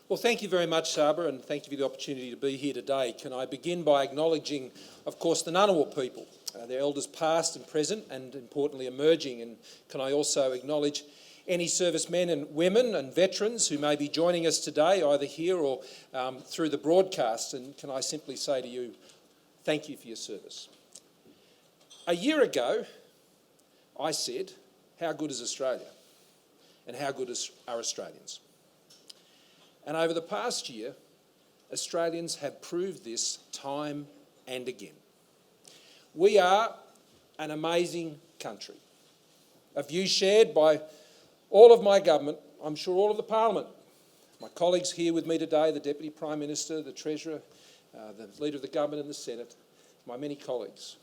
Well, thank you very much, Sabra, and thank you for the opportunity to be here today. Can I begin by acknowledging, of course, the Ngunnawal people, their elders past and present, and importantly emerging. And can I also acknowledge any servicemen and women and veterans who may be joining us today, either here or through the broadcast. And can I simply say to you, thank you for your service. A year ago, I said, how good is Australia? And how good are Australians? And over the past year, Australians have proved this time and again. We are an amazing country, a view shared by all of my government, I'm sure all of the Parliament, my colleagues here with me today, the Deputy Prime Minister, the Treasurer, the Leader of the Government and the Senate, my many colleagues.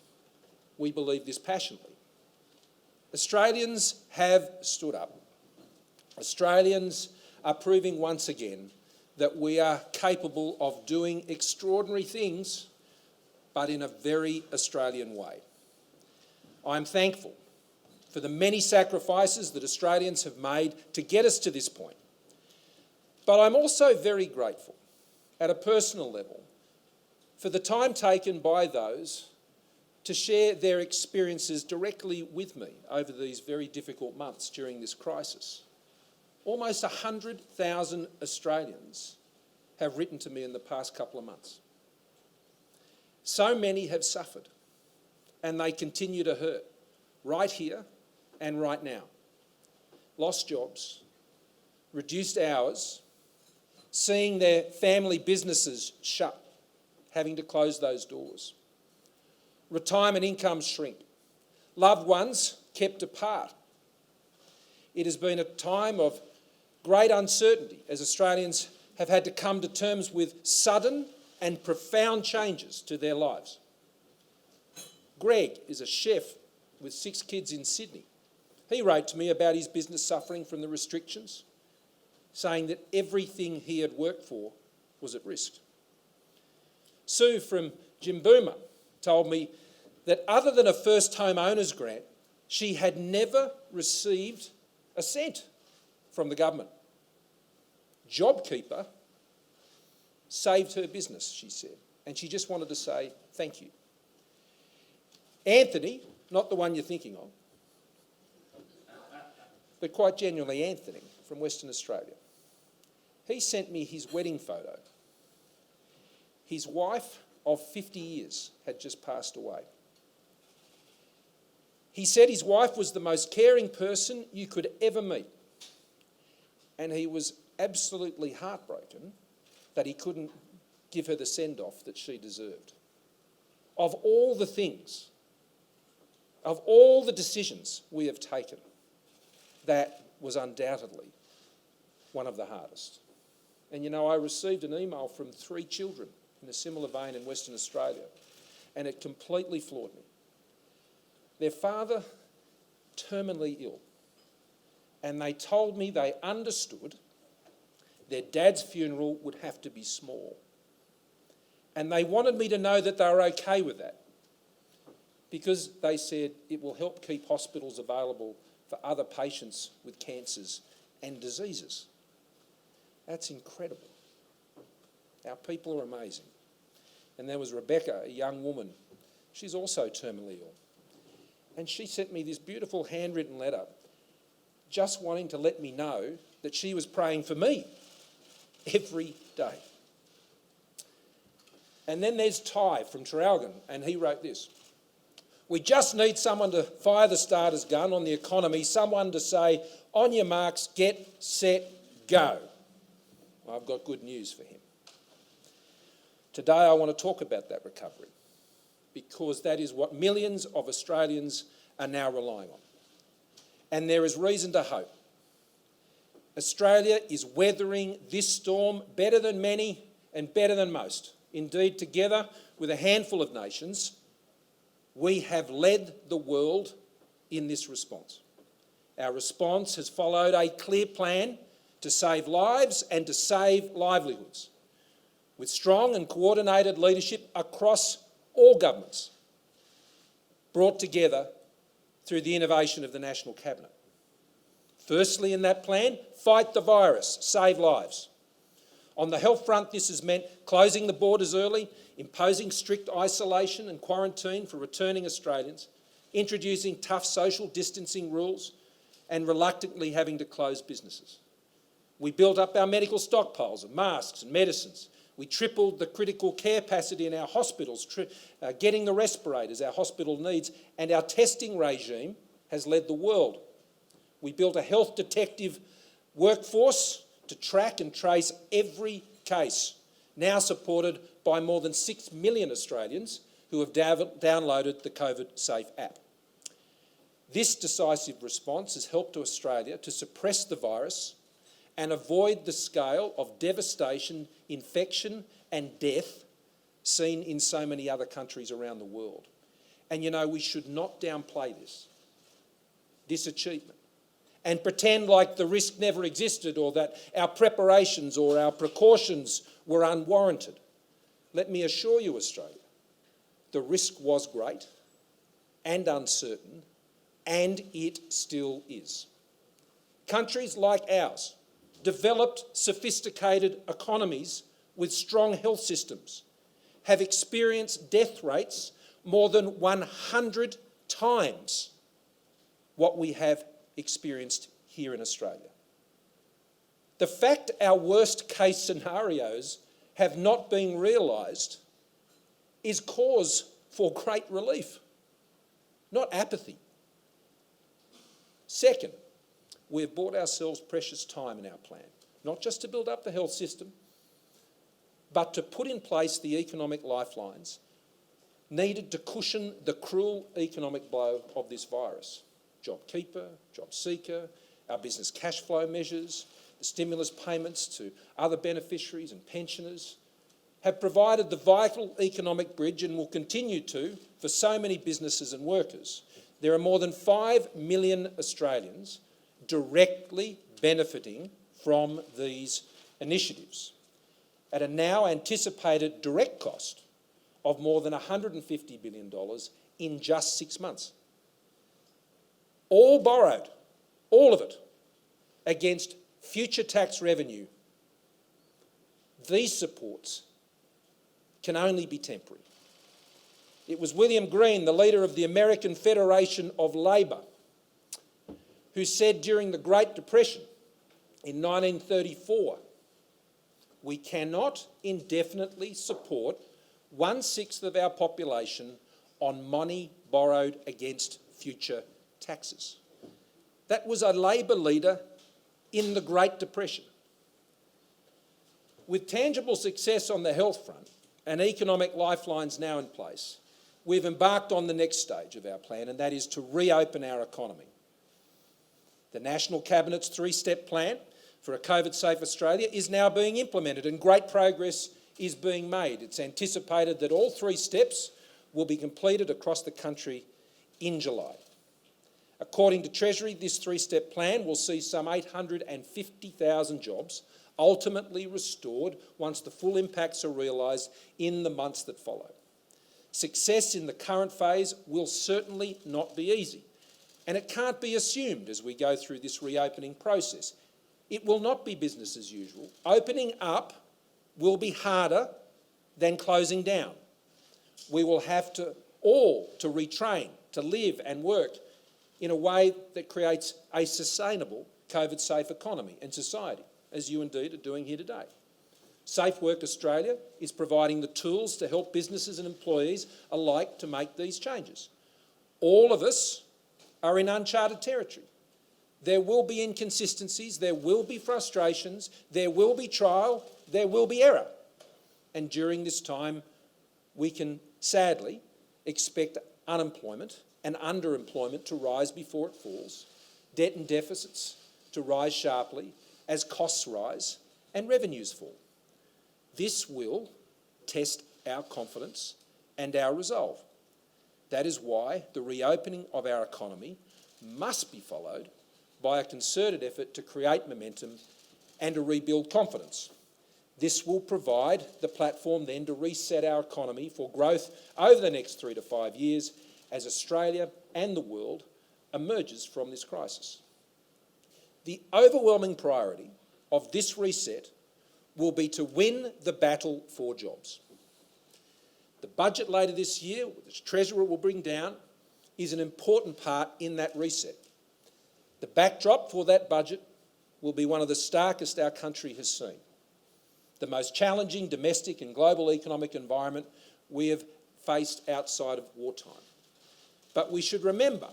We believe this passionately. Australians have stood up. Australians are proving once again that we are capable of doing extraordinary things, but in a very Australian way. I'm thankful for the many sacrifices that Australians have made to get us to this point. But I'm also very grateful, at a personal level, for the time taken by those to share their experiences directly with me over these very difficult months during this crisis. Almost 100,000 Australians have written to me in the past couple of months. So many have suffered, and they continue to hurt, right here and right now. Lost jobs, reduced hours, seeing their family businesses shut, having to close those doors. Retirement incomes shrink, loved ones kept apart. It has been a time of great uncertainty as Australians have had to come to terms with sudden and profound changes to their lives. Greg is a chef with 6 kids in Sydney. He wrote to me about his business suffering from the restrictions, saying that everything he had worked for was at risk. Sue from Jimbooma told me that other than a first home owner's grant, she had never received a cent from the government. JobKeeper saved her business, she said, and she just wanted to say thank you. Anthony, not the one you're thinking of, but quite genuinely Anthony from Western Australia, he sent me his wedding photo. His wife of 50 years had just passed away. He said his wife was the most caring person you could ever meet, and he was absolutely heartbroken that he couldn't give her the send-off that she deserved. Of all the things, of all the decisions we have taken, that was undoubtedly one of the hardest. And you know, I received an email from 3 children in a similar vein in Western Australia, and it completely floored me. Their father, terminally ill, and they told me they understood their dad's funeral would have to be small. And they wanted me to know that they were okay with that, because they said it will help keep hospitals available for other patients with cancers and diseases. That's incredible. Our people are amazing. And there was Rebecca, a young woman. She's also terminally ill. And she sent me this beautiful handwritten letter, just wanting to let me know that she was praying for me every day. And then there's Ty from Traralgon, and he wrote this. We just need someone to fire the starter's gun on the economy, someone to say, on your marks, get, set, go. Well, I've got good news for him. Today I want to talk about that recovery, because that is what millions of Australians are now relying on. And there is reason to hope. Australia is weathering this storm better than many and better than most. Indeed, together with a handful of nations, we have led the world in this response. Our response has followed a clear plan to save lives and to save livelihoods, with strong and coordinated leadership across all governments, brought together through the innovation of the National Cabinet. Firstly, in that plan, fight the virus, save lives. On the health front, this has meant closing the borders early, imposing strict isolation and quarantine for returning Australians, introducing tough social distancing rules, and reluctantly having to close businesses. We built up our medical stockpiles of masks and medicines. We tripled the critical care capacity in our hospitals, getting the respirators our hospital needs, and our testing regime has led the world. We built a health detective workforce to track and trace every case, now supported by more than 6 million Australians who have downloaded the COVID Safe app. This decisive response has helped Australia to suppress the virus and avoid the scale of devastation, infection and death seen in so many other countries around the world. And you know, we should not downplay this achievement, and pretend like the risk never existed or that our preparations or our precautions were unwarranted. Let me assure you, Australia, the risk was great and uncertain, and it still is. Countries like ours, developed, sophisticated economies with strong health systems, have experienced death rates more than 100 times what we have experienced here in Australia. The fact our worst case scenarios have not been realised is cause for great relief, not apathy. Second, we have bought ourselves precious time in our plan, not just to build up the health system, but to put in place the economic lifelines needed to cushion the cruel economic blow of this virus. JobKeeper, JobSeeker, our business cash flow measures, the stimulus payments to other beneficiaries and pensioners have provided the vital economic bridge and will continue to for so many businesses and workers. There are more than 5 million Australians directly benefiting from these initiatives at a now anticipated direct cost of more than $150 billion in just 6 months. All borrowed, all of it, against future tax revenue. These supports can only be temporary. It was William Green, the leader of the American Federation of Labor, who said during the Great Depression in 1934, we cannot indefinitely support 1/6 of our population on money borrowed against future taxes. That was a Labor leader in the Great Depression. With tangible success on the health front and economic lifelines now in place, we've embarked on the next stage of our plan, and that is to reopen our economy. The National Cabinet's 3-step plan for a COVID-safe Australia is now being implemented, and great progress is being made. It's anticipated that all 3 steps will be completed across the country in July. According to Treasury, this 3-step plan will see some 850,000 jobs ultimately restored once the full impacts are realised in the months that follow. Success in the current phase will certainly not be easy, and it can't be assumed as we go through this reopening process. It will not be business as usual. Opening up will be harder than closing down. We will have to retrain, to live and work in a way that creates a sustainable COVID-safe economy and society, as you indeed are doing here today. Safe Work Australia is providing the tools to help businesses and employees alike to make these changes. All of us are in uncharted territory. There will be inconsistencies, there will be frustrations, there will be trial, there will be error. And during this time, we can sadly expect unemployment and underemployment to rise before it falls, debt and deficits to rise sharply as costs rise and revenues fall. This will test our confidence and our resolve. That is why the reopening of our economy must be followed by a concerted effort to create momentum and to rebuild confidence. This will provide the platform then to reset our economy for growth over the next 3 to 5 years as Australia and the world emerges from this crisis. The overwhelming priority of this reset will be to win the battle for jobs. The budget later this year, which the Treasurer will bring down, is an important part in that reset. The backdrop for that budget will be one of the starkest our country has seen. The most challenging domestic and global economic environment we have faced outside of wartime. But we should remember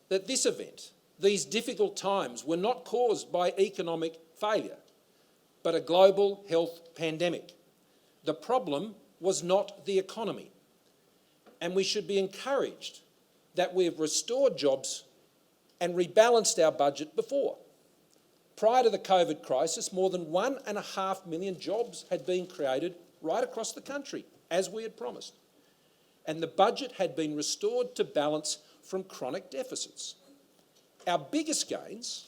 that this event, these difficult times, were not caused by economic failure, but a global health pandemic. The problem was not the economy. And we should be encouraged that we have restored jobs and rebalanced our budget before. Prior to the COVID crisis, more than 1.5 million jobs had been created right across the country, as we had promised. And the budget had been restored to balance from chronic deficits. Our biggest gains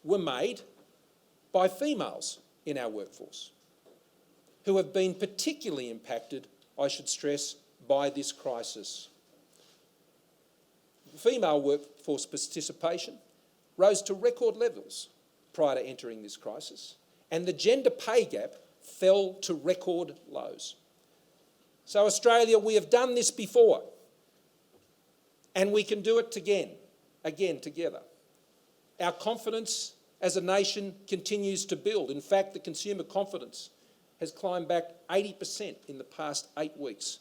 were made by females in our workforce, who have been particularly impacted, I should stress, by this crisis. Female workforce participation rose to record levels prior to entering this crisis, and the gender pay gap fell to record lows. So Australia, we have done this before, and we can do it again together. Our confidence as a nation continues to build. In fact, the consumer confidence has climbed back 80% in the past 8 weeks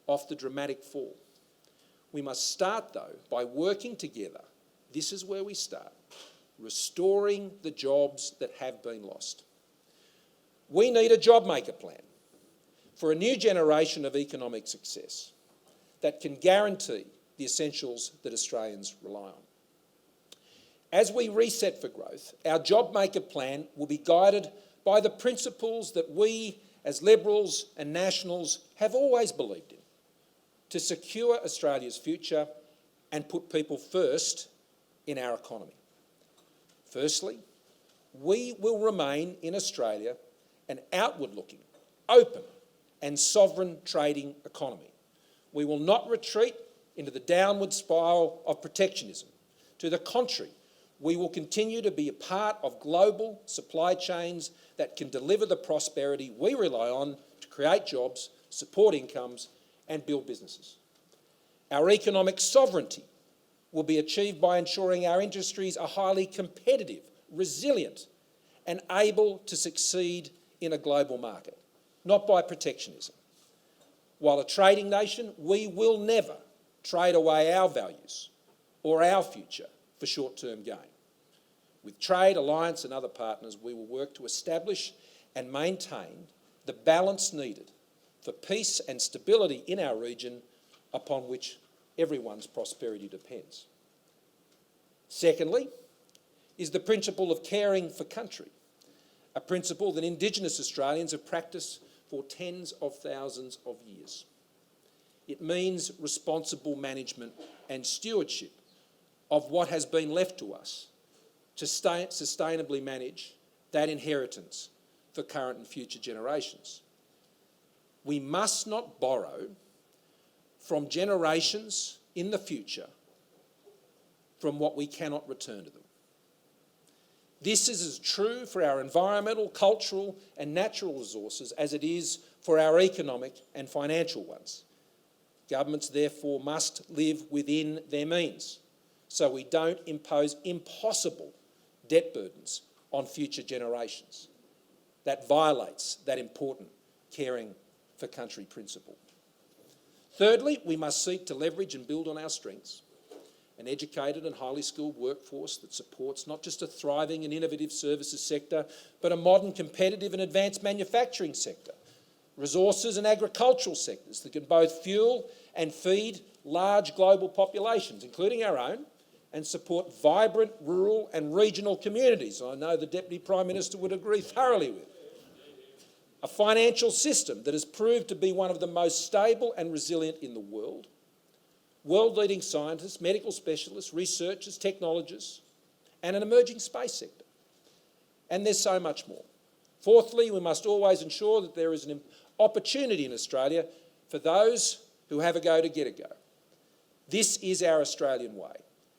off the dramatic fall. We must start, though, by working together. This is where we start, restoring the jobs that have been lost. We need a JobMaker plan for a new generation of economic success that can guarantee the essentials that Australians rely on. As we reset for growth, our JobMaker plan will be guided by the principles that we as Liberals and Nationals have always believed in, to secure Australia's future and put people first in our economy. Firstly, we will remain in Australia an outward-looking, open and sovereign trading economy. We will not retreat into the downward spiral of protectionism. To the contrary, we will continue to be a part of global supply chains that can deliver the prosperity we rely on to create jobs, support incomes and build businesses. Our economic sovereignty will be achieved by ensuring our industries are highly competitive, resilient and able to succeed in a global market, not by protectionism. While a trading nation, we will never trade away our values or our future for short-term gain. With trade, alliance and other partners, we will work to establish and maintain the balance needed for peace and stability in our region upon which everyone's prosperity depends. Secondly, is the principle of caring for country, a principle that Indigenous Australians have practiced for tens of thousands of years. It means responsible management and stewardship of what has been left to us to sustainably manage that inheritance for current and future generations. We must not borrow from generations in the future from what we cannot return to them. This is as true for our environmental, cultural and natural resources as it is for our economic and financial ones. Governments therefore must live within their means so we don't impose impossible debt burdens on future generations. That violates that important caring for country principle. Thirdly, we must seek to leverage and build on our strengths. An educated and highly skilled workforce that supports not just a thriving and innovative services sector, but a modern, competitive and advanced manufacturing sector. Resources and agricultural sectors that can both fuel and feed large global populations, including our own, and support vibrant rural and regional communities. I know the Deputy Prime Minister would agree thoroughly with. A financial system that has proved to be one of the most stable and resilient in the world. World-leading scientists, medical specialists, researchers, technologists, and an emerging space sector. And there's so much more. Fourthly, we must always ensure that there is an opportunity in Australia for those who have a go to get a go. This is our Australian way.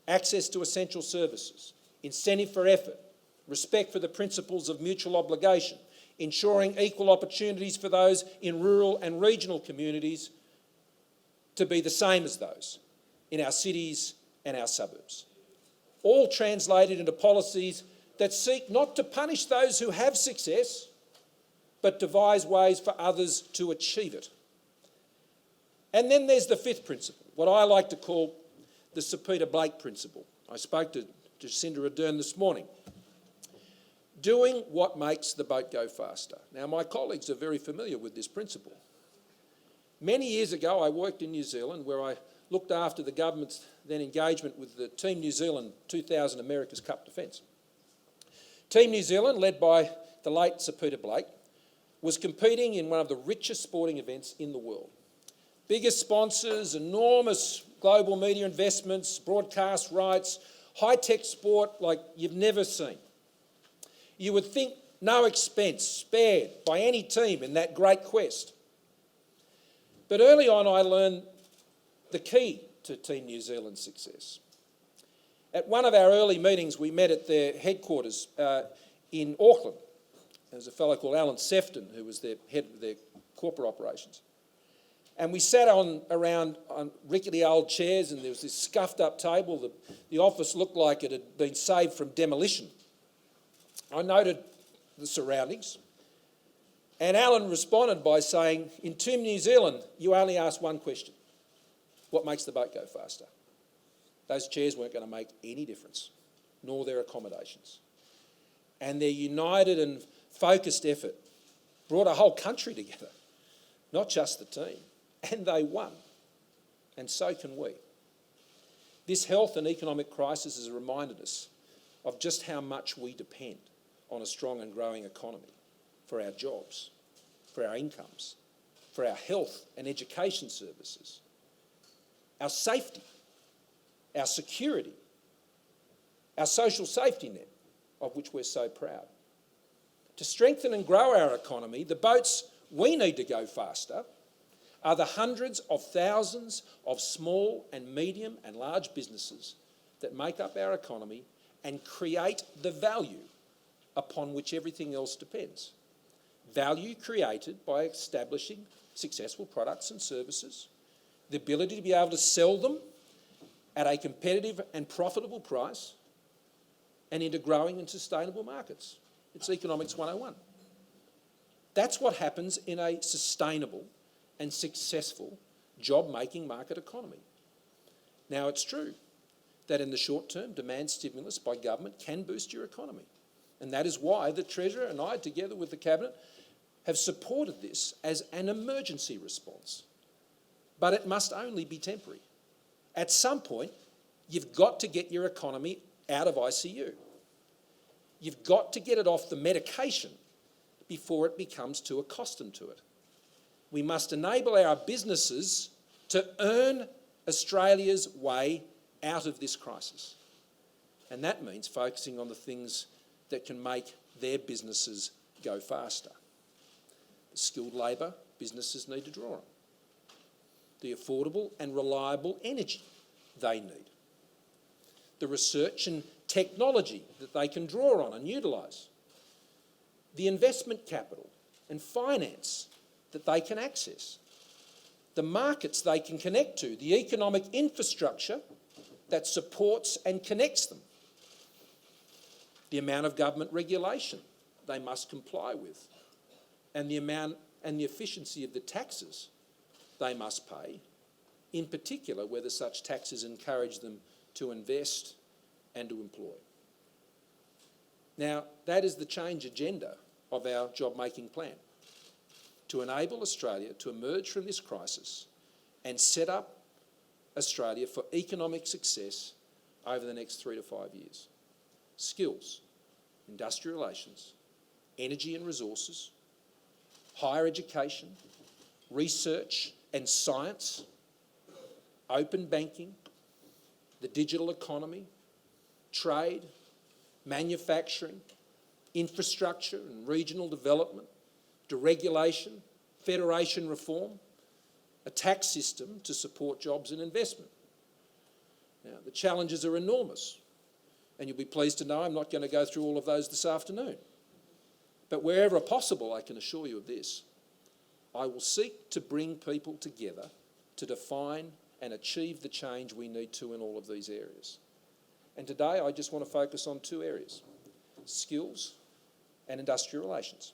Access to essential services, incentive for effort, respect for the principles of mutual obligation, ensuring equal opportunities for those in rural and regional communities to be the same as those in our cities and our suburbs. All translated into policies that seek not to punish those who have success, but devise ways for others to achieve it. And then there's the fifth principle, what I like to call the Sir Peter Blake principle. I spoke to Jacinda Ardern this morning. Doing what makes the boat go faster. Now, my colleagues are very familiar with this principle. Many years ago, I worked in New Zealand where I looked after the government's then engagement with the Team New Zealand 2000 America's Cup defence. Team New Zealand, led by the late Sir Peter Blake, was competing in one of the richest sporting events in the world. Biggest sponsors, enormous global media investments, broadcast rights, high-tech sport like you've never seen. You would think no expense spared by any team in that great quest. But early on I learned the key to Team New Zealand's success. At one of our early meetings, we met at their headquarters in Auckland. There was a fellow called Alan Sefton who was their head of their corporate operations. And we sat around on rickety old chairs, and there was this scuffed up table. The office looked like it had been saved from demolition. I noted the surroundings, and Alan responded by saying, in Team New Zealand, you only ask one question. What makes the boat go faster? Those chairs weren't going to make any difference, nor their accommodations. And their united and focused effort brought a whole country together, not just the team. And they won. And so can we. This health and economic crisis has reminded us of just how much we depend on a strong and growing economy for our jobs, for our incomes, for our health and education services, our safety, our security, our social safety net, of which we're so proud. To strengthen and grow our economy, the boats we need to go faster are the hundreds of thousands of small and medium and large businesses that make up our economy and create the value upon which everything else depends. Value created by establishing successful products and services, the ability to be able to sell them at a competitive and profitable price, and into growing and sustainable markets. It's Economics 101. That's what happens in a sustainable and successful job-making market economy. Now, it's true that in the short term, demand stimulus by government can boost your economy. And that is why the Treasurer and I, together with the Cabinet, have supported this as an emergency response. But it must only be temporary. At some point, you've got to get your economy out of ICU. You've got to get it off the medication before it becomes too accustomed to it. We must enable our businesses to earn Australia's way out of this crisis. And that means focusing on the things that can make their businesses go faster. The skilled labour businesses need to draw on. The affordable and reliable energy they need. The research and technology that they can draw on and utilise. The investment capital and finance that they can access. The markets they can connect to. The economic infrastructure that supports and connects them. The amount of government regulation they must comply with. And the amount and the efficiency of the taxes they must pay, in particular whether such taxes encourage them to invest and to employ. Now, that is the change agenda of our job-making plan, to enable Australia to emerge from this crisis and set up Australia for economic success over the next 3 to 5 years. Skills, industrial relations, energy and resources, higher education, research and science, open banking, the digital economy, trade, manufacturing, infrastructure and regional development, deregulation, federation reform, a tax system to support jobs and investment. Now, the challenges are enormous, and you'll be pleased to know I'm not going to go through all of those this afternoon. But wherever possible, I can assure you of this, I will seek to bring people together to define and achieve the change we need to in all of these areas. And today I just want to focus on two areas: skills and industrial relations.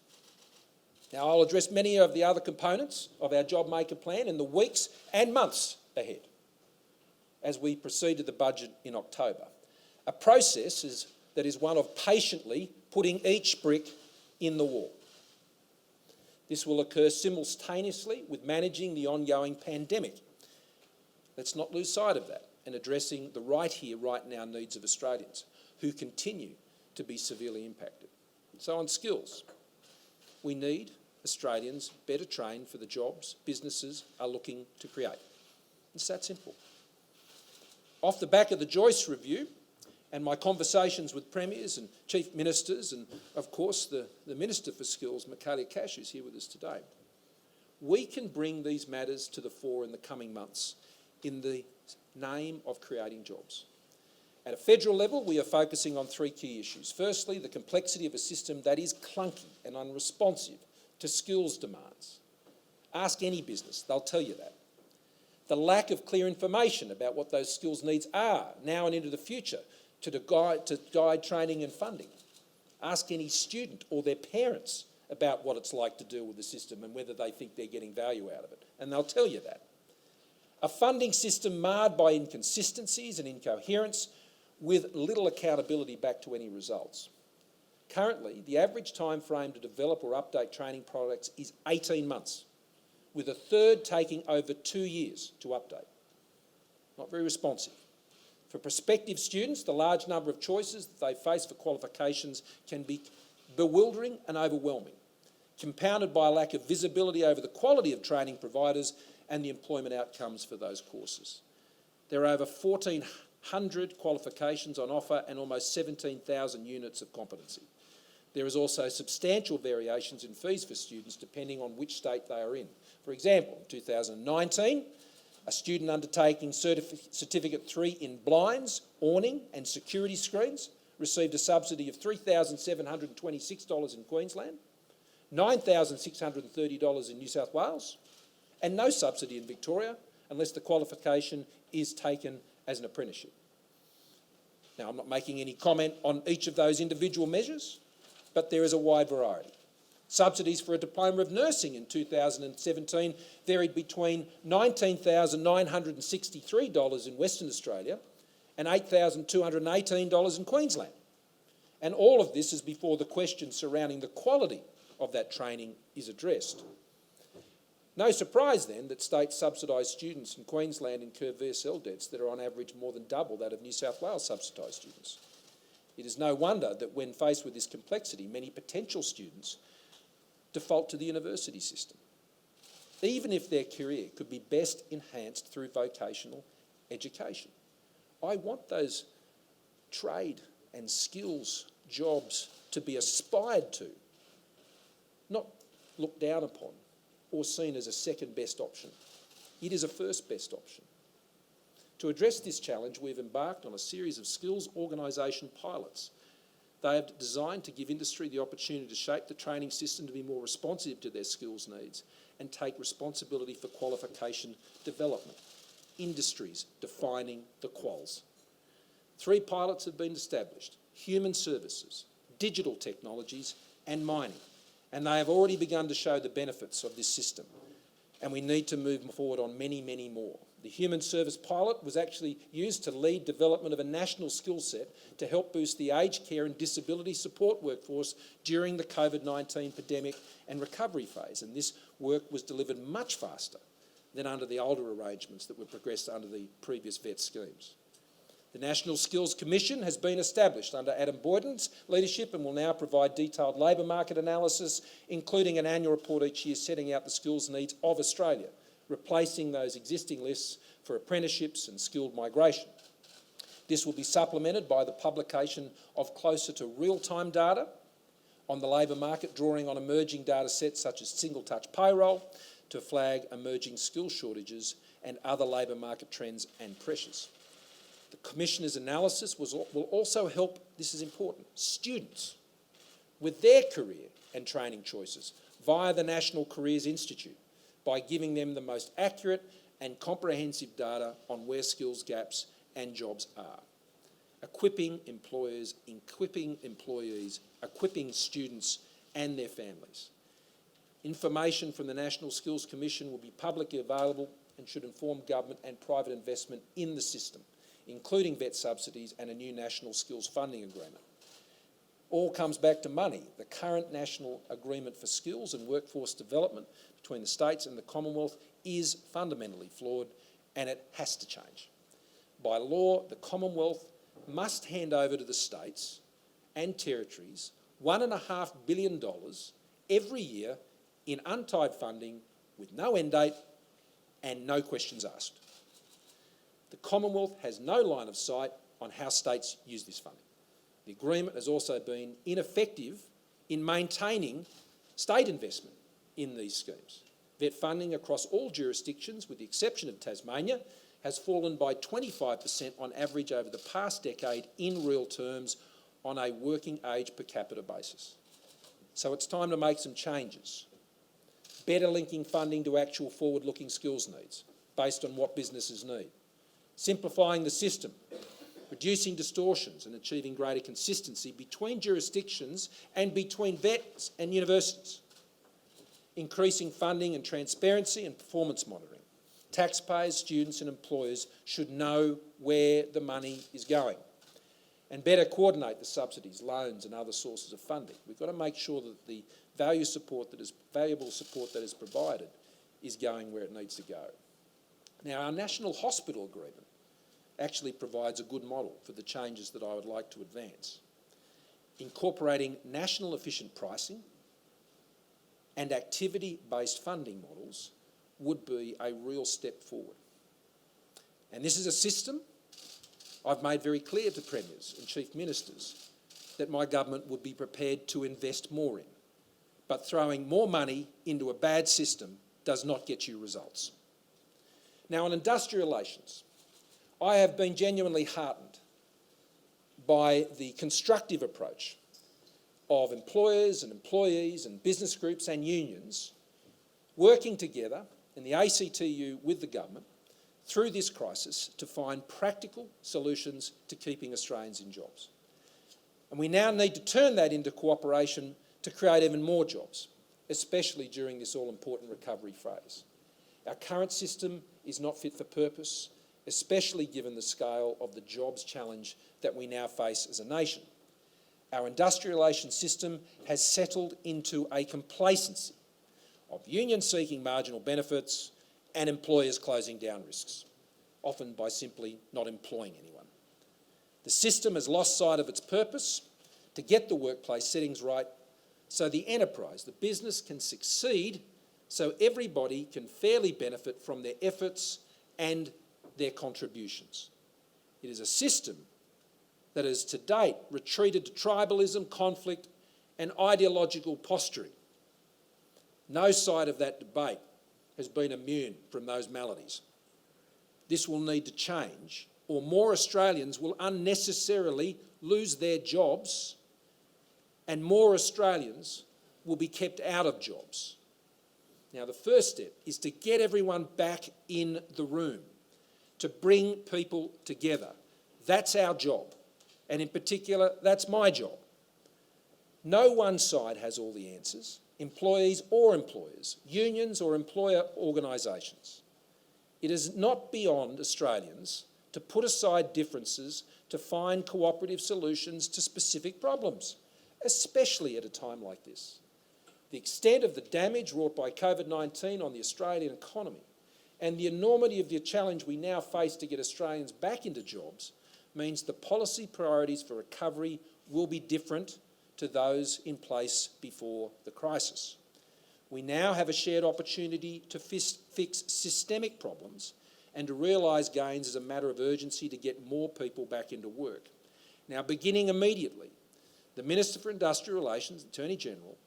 Now, I'll address many of the other components of our JobMaker plan in the weeks and months ahead as we proceed to the budget in October. A process that is one of patiently putting each brick in the wall. This will occur simultaneously with managing the ongoing pandemic. Let's not lose sight of that and addressing the right here, right now needs of Australians who continue to be severely impacted. So on skills, we need Australians better trained for the jobs businesses are looking to create. It's that simple. Off the back of the Joyce Review and my conversations with premiers and chief ministers and, of course, the Minister for Skills, Michaelia Cash, who's here with us today, we can bring these matters to the fore in the coming months in the name of creating jobs. At a federal level, we are focusing on three key issues. Firstly, the complexity of a system that is clunky and unresponsive to skills demands. Ask any business, they'll tell you that. The lack of clear information about what those skills needs are now and into the future to guide training and funding. Ask any student or their parents about what it's like to deal with the system and whether they think they're getting value out of it, and they'll tell you that. A funding system marred by inconsistencies and incoherence with little accountability back to any results. Currently, the average time frame to develop or update training products is 18 months, with a third taking over 2 years to update. Not very responsive. For prospective students, the large number of choices that they face for qualifications can be bewildering and overwhelming, compounded by a lack of visibility over the quality of training providers and the employment outcomes for those courses. There are over 1,400 qualifications on offer and almost 17,000 units of competency. There is also substantial variations in fees for students depending on which state they are in. For example, in 2019, a student undertaking Certificate 3 in blinds, awning and security screens received a subsidy of $3,726 in Queensland, $9,630 in New South Wales, and no subsidy in Victoria unless the qualification is taken as an apprenticeship. Now, I'm not making any comment on each of those individual measures, but there is a wide variety. Subsidies for a diploma of nursing in 2017 varied between $19,963 in Western Australia and $8,218 in Queensland. And all of this is before the question surrounding the quality of that training is addressed. No surprise then that state subsidised students in Queensland incur VSL debts that are on average more than double that of New South Wales subsidised students. It is no wonder that when faced with this complexity, many potential students default to the university system, even if their career could be best enhanced through vocational education. I want those trade and skills jobs to be aspired to, not looked down upon or seen as a second best option. It is a first best option. To address this challenge, we've embarked on a series of skills organisation pilots. They are designed to give industry the opportunity to shape the training system to be more responsive to their skills needs and take responsibility for qualification development. Industries defining the quals. 3 pilots have been established: human services, digital technologies and mining. And they have already begun to show the benefits of this system. And we need to move forward on many, many more. The human service pilot was actually used to lead development of a national skill set to help boost the aged care and disability support workforce during the COVID-19 pandemic and recovery phase. And this work was delivered much faster than under the older arrangements that were progressed under the previous VET schemes. The National Skills Commission has been established under Adam Boyden's leadership and will now provide detailed labour market analysis, including an annual report each year setting out the skills needs of Australia, replacing those existing lists for apprenticeships and skilled migration. This will be supplemented by the publication of closer to real-time data on the labour market, drawing on emerging data sets such as single-touch payroll to flag emerging skill shortages and other labour market trends and pressures. The Commissioner's analysis will also help, this is important, students with their career and training choices via the National Careers Institute by giving them the most accurate and comprehensive data on where skills gaps and jobs are. Equipping employers, equipping employees, equipping students and their families. Information from the National Skills Commission will be publicly available and should inform government and private investment in the system, including vet subsidies and a new national skills funding agreement. All comes back to money. The current national agreement for skills and workforce development between the states and the Commonwealth is fundamentally flawed, and it has to change. By law, the Commonwealth must hand over to the states and territories $1.5 billion every year in untied funding with no end date and no questions asked. The Commonwealth has no line of sight on how states use this funding. The agreement has also been ineffective in maintaining state investment in these schemes. Vet funding across all jurisdictions, with the exception of Tasmania, has fallen by 25% on average over the past decade in real terms on a working age per capita basis. So it's time to make some changes. Better linking funding to actual forward-looking skills needs based on what businesses need. Simplifying the system, reducing distortions and achieving greater consistency between jurisdictions and between vets and universities. Increasing funding and transparency and performance monitoring. Taxpayers, students and employers should know where the money is going. And better coordinate the subsidies, loans and other sources of funding. We've got to make sure that the valuable support that is provided is going where it needs to go. Now, our National Hospital Agreement actually provides a good model for the changes that I would like to advance. Incorporating national efficient pricing and activity-based funding models would be a real step forward. And this is a system I've made very clear to premiers and chief ministers that my government would be prepared to invest more in. But throwing more money into a bad system does not get you results. Now, on industrial relations, I have been genuinely heartened by the constructive approach of employers and employees and business groups and unions working together in the ACTU with the government through this crisis to find practical solutions to keeping Australians in jobs. And we now need to turn that into cooperation to create even more jobs, especially during this all-important recovery phase. Our current system is not fit for purpose, especially given the scale of the jobs challenge that we now face as a nation. Our industrial relations system has settled into a complacency of unions seeking marginal benefits and employers closing down risks, often by simply not employing anyone. The system has lost sight of its purpose to get the workplace settings right so the enterprise, the business, can succeed, so everybody can fairly benefit from their efforts and their contributions. It is a system that has to date retreated to tribalism, conflict and ideological posturing. No side of that debate has been immune from those maladies. This will need to change, or more Australians will unnecessarily lose their jobs and more Australians will be kept out of jobs. Now, the first step is to get everyone back in the room, to bring people together. That's our job. And in particular, that's my job. No one side has all the answers, employees or employers, unions or employer organisations. It is not beyond Australians to put aside differences to find cooperative solutions to specific problems, especially at a time like this. The extent of the damage wrought by COVID-19 on the Australian economy and the enormity of the challenge we now face to get Australians back into jobs means the policy priorities for recovery will be different to those in place before the crisis. We now have a shared opportunity to fix systemic problems and to realise gains as a matter of urgency to get more people back into work. Now, beginning immediately, the Minister for Industrial Relations, Attorney General,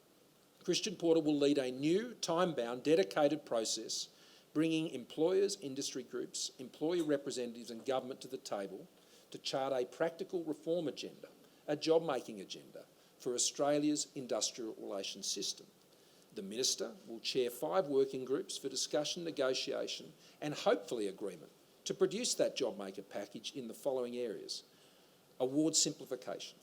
Christian Porter, will lead a new, time-bound, dedicated process bringing employers, industry groups, employee representatives and government to the table to chart a practical reform agenda, a job-making agenda, for Australia's industrial relations system. The Minister will chair 5 working groups for discussion, negotiation and hopefully agreement to produce that JobMaker package in the following areas. Award simplification,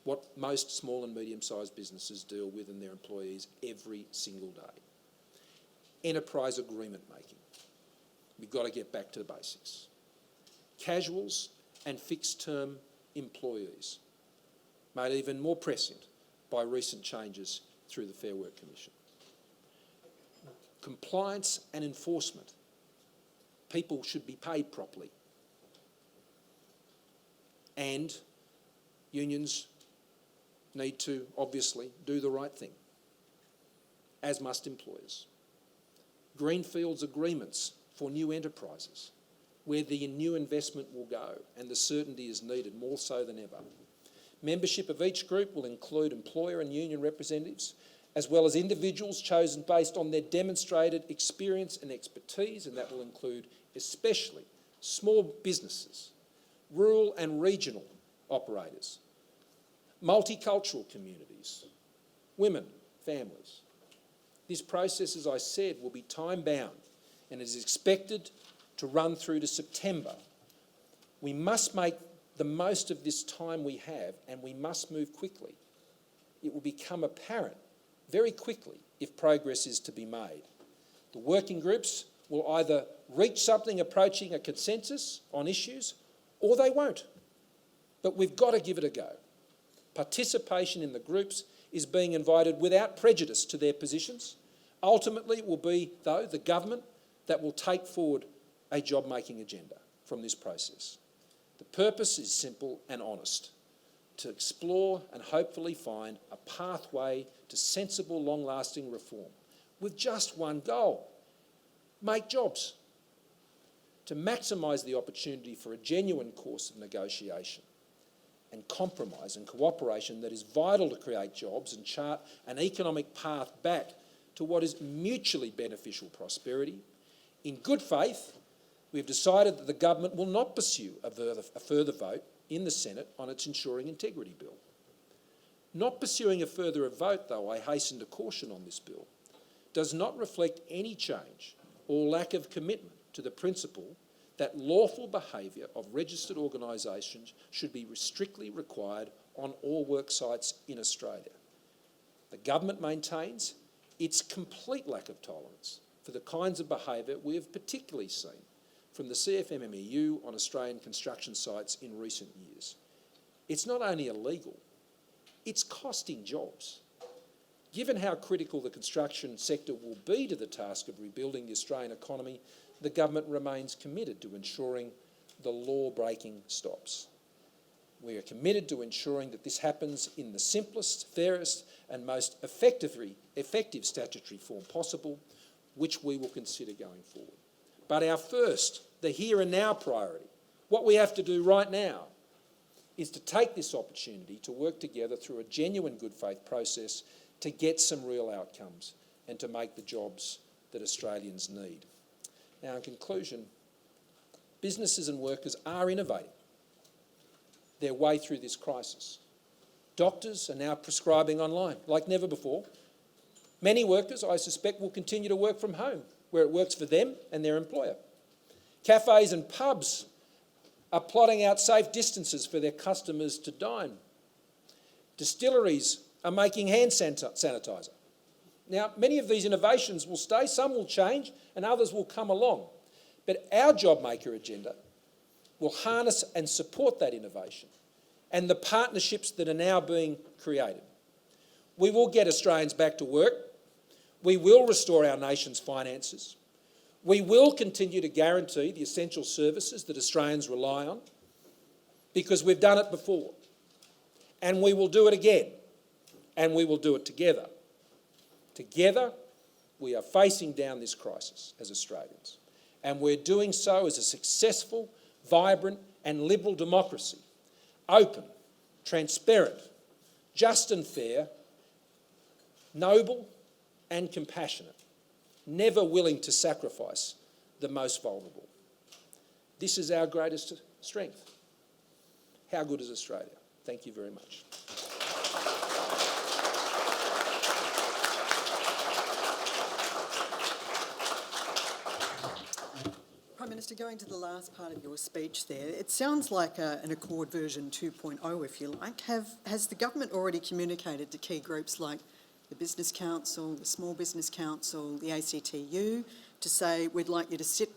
what most small and medium-sized businesses deal with and their employees every single day. Enterprise agreement making. We've got to get back to the basics. Casuals and fixed-term employees, made even more prescient by recent changes through the Fair Work Commission. Compliance and enforcement. People should be paid properly. And unions need to obviously do the right thing, as must employers. Greenfields agreements for new enterprises, where the new investment will go and the certainty is needed more so than ever. Membership of each group will include employer and union representatives, as well as individuals chosen based on their demonstrated experience and expertise, and that will include especially small businesses, rural and regional operators, multicultural communities, women, families. This process, as I said, will be time-bound and is expected to run through to September. We must make the most of this time we have, and we must move quickly. It will become apparent very quickly if progress is to be made. The working groups will either reach something approaching a consensus on issues, or they won't. But we've got to give it a go. Participation in the groups is being invited without prejudice to their positions. Ultimately, it will be, though, the government that will take forward a job-making agenda from this process. The purpose is simple and honest: to explore and hopefully find a pathway to sensible, long-lasting reform with just one goal: make jobs. To maximise the opportunity for a genuine course of negotiation and compromise and cooperation that is vital to create jobs and chart an economic path back to what is mutually beneficial prosperity. In good faith, we have decided that the government will not pursue a further vote in the Senate on its Ensuring Integrity Bill. Not pursuing a further vote, though, I hasten to caution on this bill, does not reflect any change or lack of commitment to the principle that lawful behaviour of registered organisations should be strictly required on all work sites in Australia. The government maintains its complete lack of tolerance for the kinds of behaviour we have particularly seen from the CFMMEU on Australian construction sites in recent years. It's not only illegal, it's costing jobs. Given how critical the construction sector will be to the task of rebuilding the Australian economy, the government remains committed to ensuring the law-breaking stops. We are committed to ensuring that this happens in the simplest, fairest and most effective statutory form possible, which we will consider going forward. But our first, the here and now priority, what we have to do right now, is to take this opportunity to work together through a genuine good faith process to get some real outcomes and to make the jobs that Australians need. Now, in conclusion, businesses and workers are innovating their way through this crisis. Doctors are now prescribing online like never before. Many workers, I suspect, will continue to work from home where it works for them and their employer. Cafes and pubs are plotting out safe distances for their customers to dine. Distilleries are making hand sanitizer. Now, many of these innovations will stay, some will change, and others will come along. But our JobMaker agenda will harness and support that innovation and the partnerships that are now being created. We will get Australians back to work. We will restore our nation's finances. We will continue to guarantee the essential services that Australians rely on, because we've done it before. And we will do it again. And we will do it together. Together, we are facing down this crisis as Australians. And we're doing so as a successful, vibrant and liberal democracy. Open, transparent, just and fair, noble and compassionate, never willing to sacrifice the most vulnerable. This is our greatest strength. How good is Australia? Thank you very much. going to the last part of your speech there, it sounds like an Accord version 2.0, if you like. Has the government already communicated to key groups like the Business Council, the Small Business Council, the ACTU, to say we'd like you to sit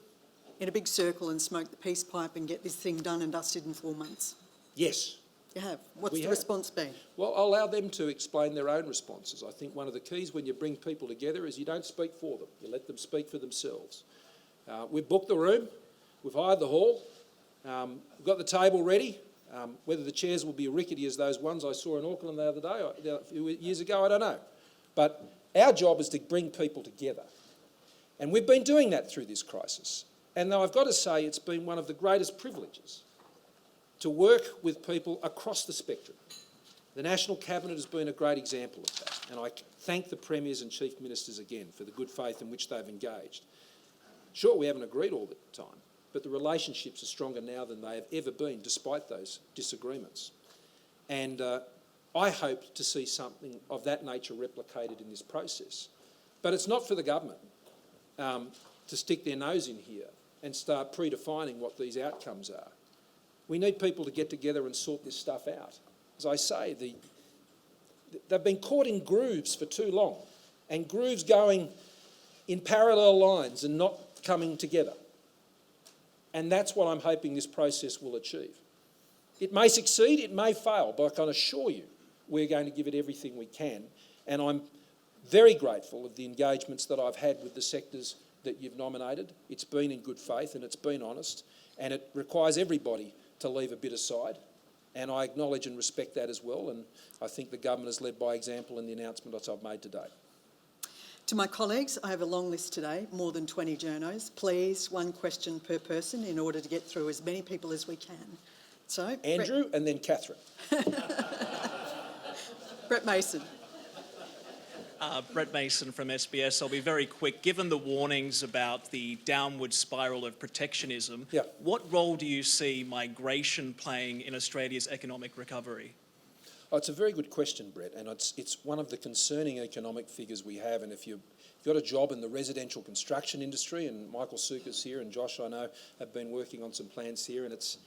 in a big circle and smoke the peace pipe and get this thing done and dusted in 4 months? Yes. You have. What's the response been? Well, I'll allow them to explain their own responses. I think one of the keys when you bring people together is you don't speak for them. You let them speak for themselves. We've booked the room. We've hired the hall. We've got the table ready. Whether the chairs will be rickety as those ones I saw in Auckland the other day, a few years ago, I don't know. But our job is to bring people together. And we've been doing that through this crisis. And though I've got to say it's been one of the greatest privileges to work with people across the spectrum. The National Cabinet has been a great example of that, and I thank the Premiers and Chief Ministers again for the good faith in which they've engaged. Sure, we haven't agreed all the time, but the relationships are stronger now than they have ever been, despite those disagreements. And I hope to see something of that nature replicated in this process. But it's not for the government to stick their nose in here and start predefining what these outcomes are. We need people to get together and sort this stuff out. As I say, they've been caught in grooves for too long, and grooves going in parallel lines and not coming together. And that's what I'm hoping this process will achieve. It may succeed, it may fail, but I can assure you we're going to give it everything we can. And I'm very grateful of the engagements that I've had with the sectors that you've nominated. It's been in good faith and it's been honest, and it requires everybody to leave a bit aside, and I acknowledge and respect that as well, and I think the government has led by example in the announcement that I've made today. To my colleagues, I have a long list today, more than 20 journos. Please, one question per person in order to get through as many people as we can. So, Andrew and then Catherine. Brett Mason. Brett Mason from SBS. I'll be very quick. Given the warnings about the downward spiral of protectionism, what role do you see migration playing in Australia's economic recovery? Oh, it's a very good question, Brett, and it's one of the concerning economic figures we have. And if you've got a job in the residential construction industry, and Michael Suka's here and Josh, I know, have been working on some plans here, and it's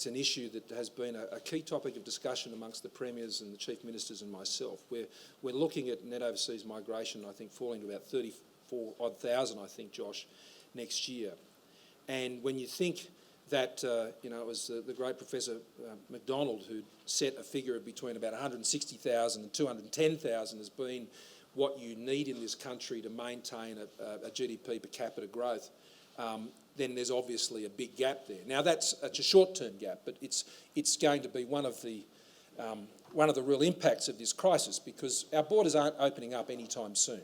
an issue that has been a key topic of discussion amongst the Premiers and the Chief Ministers and myself. We're looking at net overseas migration, I think, falling to about 34,000, I think, Josh, next year. And when you think that, it was the great Professor MacDonald who set a figure of between about 160,000 and 210,000 as being what you need in this country to maintain a GDP per capita growth, then there's obviously a big gap there. Now it's a short-term gap, but it's going to be one of the real impacts of this crisis, because our borders aren't opening up anytime soon.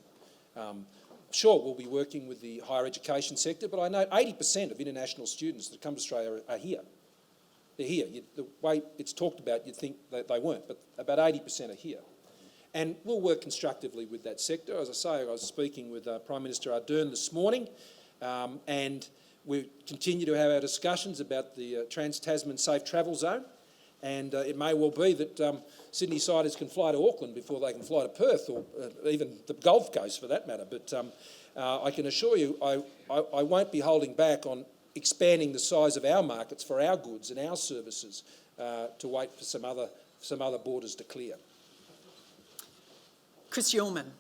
Sure, we'll be working with the higher education sector, but I know 80% of international students that come to Australia are here. They're here. The way it's talked about, you'd think that they weren't, but about 80% are here. And we'll work constructively with that sector. As I say, I was speaking with Prime Minister Ardern this morning, and we continue to have our discussions about the Trans-Tasman Safe Travel Zone, and it may well be that Sydney-siders can fly to Auckland before they can fly to Perth, or even the Gulf Coast for that matter. But I can assure you I won't be holding back on expanding the size of our markets for our goods and our services to wait for some other borders to clear. Chris Ullman.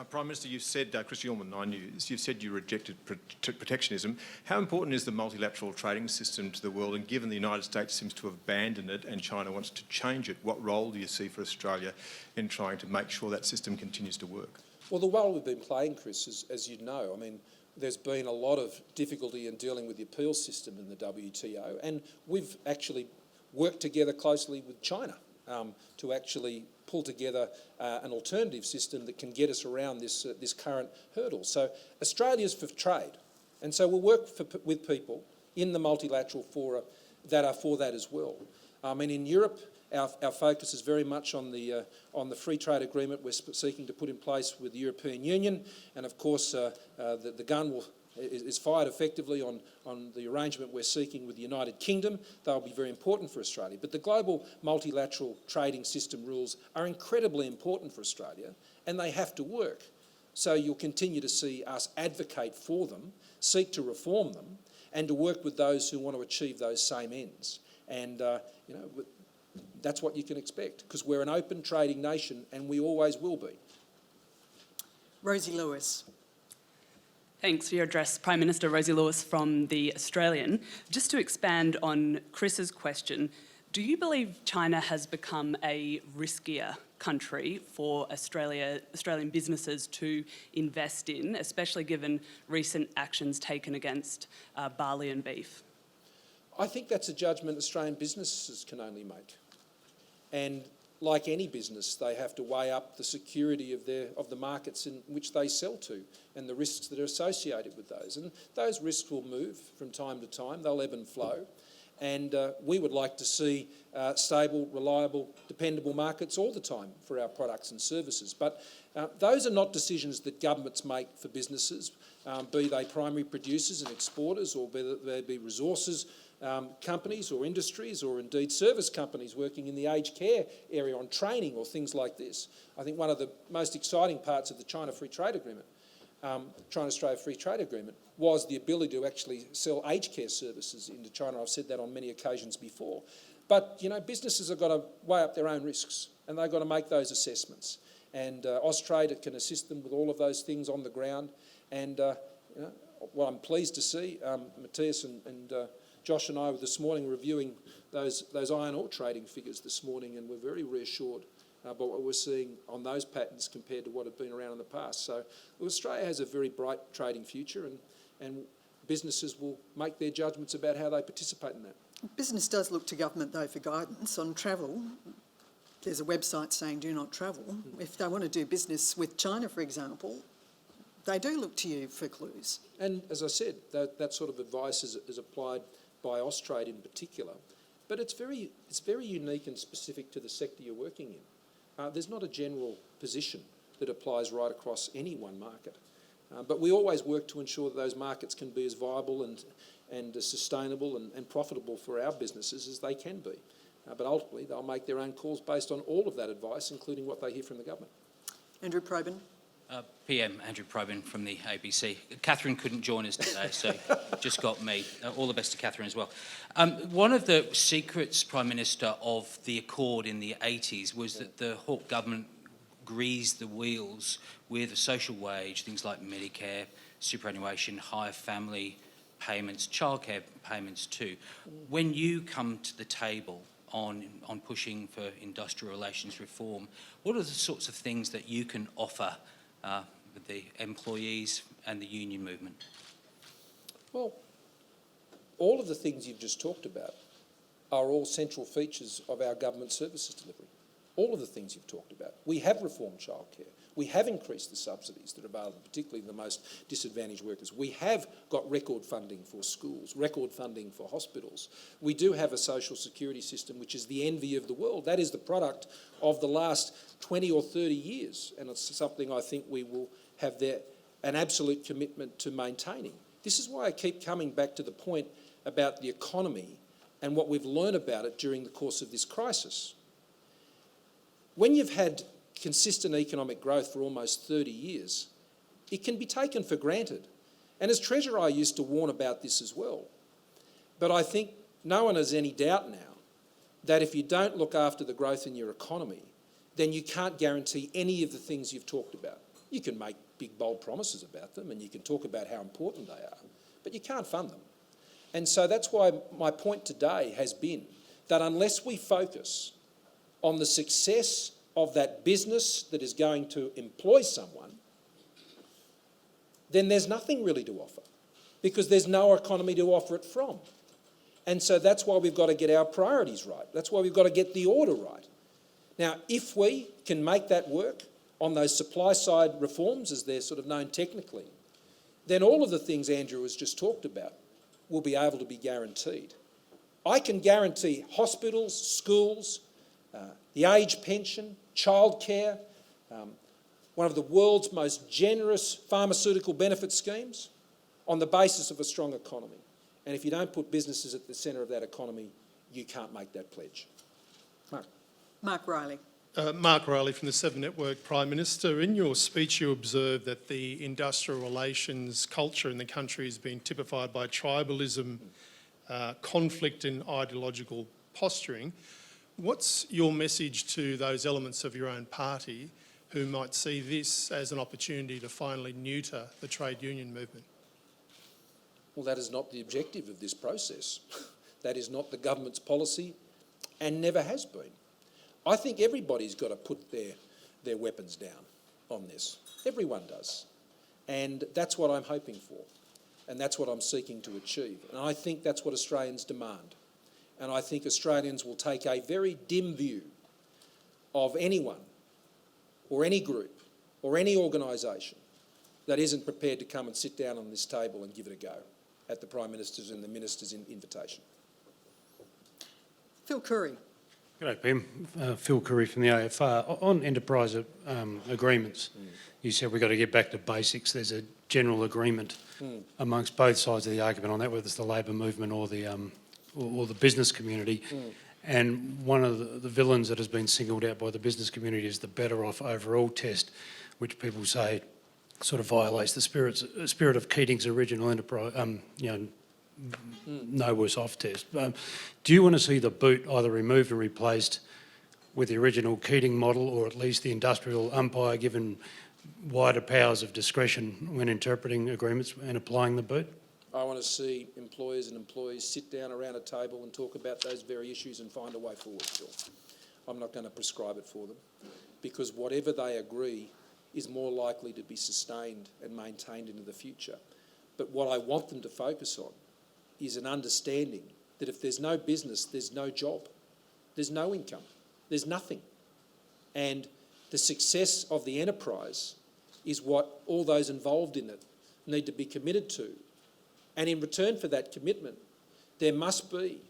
Prime Minister, you've said, Chris Ullman, 9 News, you've said you rejected protectionism. How important is the multilateral trading system to the world? And given the United States seems to have abandoned it and China wants to change it, what role do you see for Australia in trying to make sure that system continues to work? Well, the role we've been playing, Chris, is, as you know, I mean, there's been a lot of difficulty in dealing with the appeals system in the WTO, and we've actually worked together closely with China to actually pull together an alternative system that can get us around this current hurdle. So Australia's for trade, and so we'll work with people in the multilateral fora that are for that as well. I mean, in Europe, our focus is very much on the free trade agreement we're seeking to put in place with the European Union, and of course the gun is fired effectively on the arrangement we're seeking with the United Kingdom. They'll be very important for Australia. But the global multilateral trading system rules are incredibly important for Australia, and they have to work. So you'll continue to see us advocate for them, seek to reform them, and to work with those who want to achieve those same ends. And, that's what you can expect, because we're an open trading nation and we always will be. Rosie Lewis. Thanks for your address, Prime Minister. Rosie Lewis from The Australian. Just to expand on Chris's question, do you believe China has become a riskier country for Australian businesses to invest in, especially given recent actions taken against barley and beef? I think that's a judgment Australian businesses can only make. And like any business, they have to weigh up the security of the markets in which they sell to and the risks that are associated with those. And those risks will move from time to time. They'll ebb and flow. And we would like to see stable, reliable, dependable markets all the time for our products and services. But those are not decisions that governments make for businesses, be they primary producers and exporters, or be they be resources companies or industries, or indeed service companies working in the aged care area on training or things like this. I think one of the most exciting parts of the China Free Trade Agreement, China-Australia Free Trade Agreement, was the ability to actually sell aged care services into China. I've said that on many occasions before. But, businesses have got to weigh up their own risks, and they've got to make those assessments. And Austrade can assist them with all of those things on the ground. And what I'm pleased to see, Matthias and Josh and I were this morning reviewing those iron ore trading figures this morning, and we're very reassured by what we're seeing on those patterns compared to what had been around in the past. So Australia has a very bright trading future, and businesses will make their judgments about how they participate in that. Business does look to government, though, for guidance on travel. There's a website saying do not travel. If they want to do business with China, for example, they do look to you for clues. And as I said, that sort of advice is applied by Austrade in particular. But it's very unique and specific to the sector you're working in. There's not a general position that applies right across any one market. But we always work to ensure that those markets can be as viable and as sustainable and profitable for our businesses as they can be. But ultimately, they'll make their own calls based on all of that advice, including what they hear from the government. Andrew Probyn. PM Andrew Probyn from the ABC. Catherine couldn't join us today, so just got me. All the best to Catherine as well. One of the secrets, Prime Minister, of the Accord in the 80s was that the Hawke government greased the wheels with a social wage, things like Medicare, superannuation, higher family payments, childcare payments too. When you come to the table on pushing for industrial relations reform, what are the sorts of things that you can offer with the employees and the union movement? Well, all of the things you've just talked about are all central features of our government services delivery. All of the things you've talked about. We have reformed childcare. We have increased the subsidies that are available, particularly the most disadvantaged workers. We have got record funding for schools, record funding for hospitals. We do have a social security system which is the envy of the world. That is the product of the last 20 or 30 years, and it's something I think we will have an absolute commitment to maintaining. This is why I keep coming back to the point about the economy and what we've learned about it during the course of this crisis. When you've had consistent economic growth for almost 30 years, it can be taken for granted. And as Treasurer, I used to warn about this as well. But I think no one has any doubt now that if you don't look after the growth in your economy, then you can't guarantee any of the things you've talked about. You can make big, bold promises about them, and you can talk about how important they are, but you can't fund them. And so that's why my point today has been that unless we focus on the success of that business that is going to employ someone, then there's nothing really to offer, because there's no economy to offer it from. And so that's why we've got to get our priorities right. That's why we've got to get the order right. Now, if we can make that work on those supply side reforms, as they're sort of known technically, then all of the things Andrew has just talked about will be able to be guaranteed. I can guarantee hospitals, schools, the age pension, childcare, one of the world's most generous pharmaceutical benefit schemes on the basis of a strong economy. And if you don't put businesses at the centre of that economy, you can't make that pledge. Mark. Mark Riley. Mark Riley from the Seven Network. Prime Minister, in your speech you observed that the industrial relations culture in the country has been typified by tribalism, conflict and ideological posturing. What's your message to those elements of your own party who might see this as an opportunity to finally neuter the trade union movement? Well, that is not the objective of this process. That is not the government's policy and never has been. I think everybody's got to put their weapons down on this. Everyone does. And that's what I'm hoping for. And that's what I'm seeking to achieve. And I think that's what Australians demand. And I think Australians will take a very dim view of anyone or any group or any organisation that isn't prepared to come and sit down on this table and give it a go at the Prime Minister's and the Minister's invitation. Phil Curry. G'day, Pam. Phil Curry from the AFR. On enterprise agreements, you said we've got to get back to basics. There's a general agreement amongst both sides of the argument on that, whether it's the labour movement or the business community. And one of the villains that has been singled out by the business community is the better off overall test, which people say sort of violates the spirit of Keating's original enterprise, no worse off test. Do you want to see the boot either removed and replaced with the original Keating model, or at least the industrial umpire given wider powers of discretion when interpreting agreements and applying the boot? I want to see employers and employees sit down around a table and talk about those very issues and find a way forward, Phil. I'm not going to prescribe it for them, because whatever they agree is more likely to be sustained and maintained into the future. But what I want them to focus on is an understanding that if there's no business, there's no job, there's no income, there's nothing. And the success of the enterprise is what all those involved in it need to be committed to. And in return for that commitment, there must be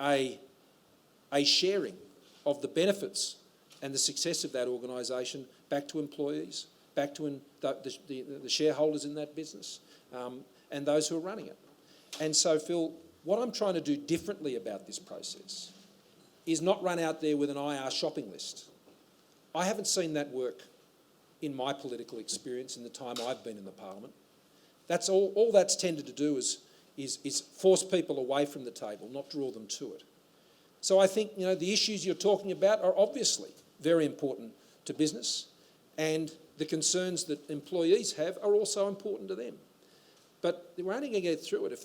a sharing of the benefits and the success of that organisation back to employees, back to the shareholders in that business, and those who are running it. And so, Phil, what I'm trying to do differently about this process is not run out there with an IR shopping list. I haven't seen that work in my political experience in the time I've been in the Parliament. That's all that's tended to do is force people away from the table, not draw them to it. So I think, the issues you're talking about are obviously very important to business, and the concerns that employees have are also important to them. But we're only going to get through it if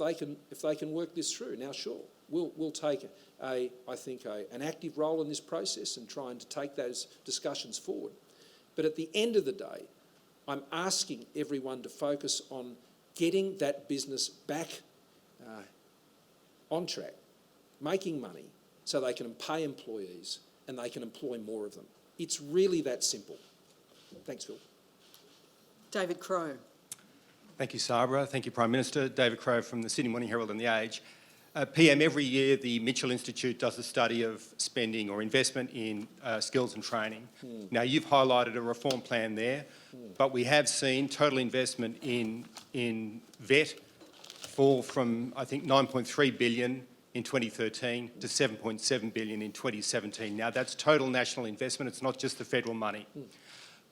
they can work this through. Now, sure, we'll take an active role in this process and trying to take those discussions forward. But at the end of the day, I'm asking everyone to focus on getting that business back on track, making money so they can pay employees and they can employ more of them. It's really that simple. Thanks, Phil. David Crowe. Thank you, Sabra. Thank you, Prime Minister. David Crowe from the Sydney Morning Herald and The Age. PM, every year the Mitchell Institute does a study of spending or investment in skills and training. Now, you've highlighted a reform plan there, but we have seen total investment in VET fall from, I think, 9.3 billion in 2013 to 7.7 billion in 2017. Now, that's total national investment. It's not just the federal money.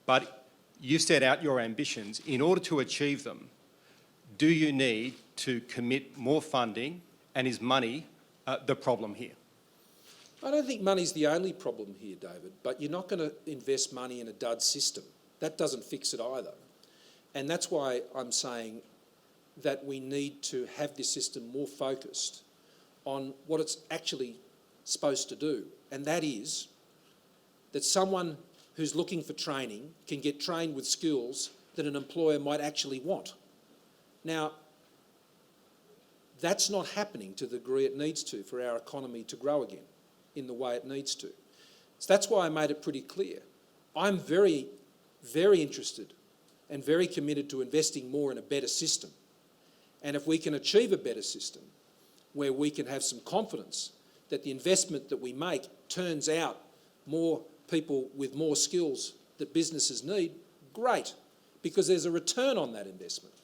But you set out your ambitions. In order to achieve them, do you need to commit more funding, and is money the problem here? I don't think money's the only problem here, David, but you're not going to invest money in a dud system. That doesn't fix it either. And that's why I'm saying that we need to have this system more focused on what it's actually supposed to do, and that is that someone who's looking for training can get trained with skills that an employer might actually want. Now, that's not happening to the degree it needs to for our economy to grow again in the way it needs to. So that's why I made it pretty clear. I'm very, very interested and very committed to investing more in a better system. And if we can achieve a better system where we can have some confidence that the investment that we make turns out more people with more skills that businesses need, great, because there's a return on that investment.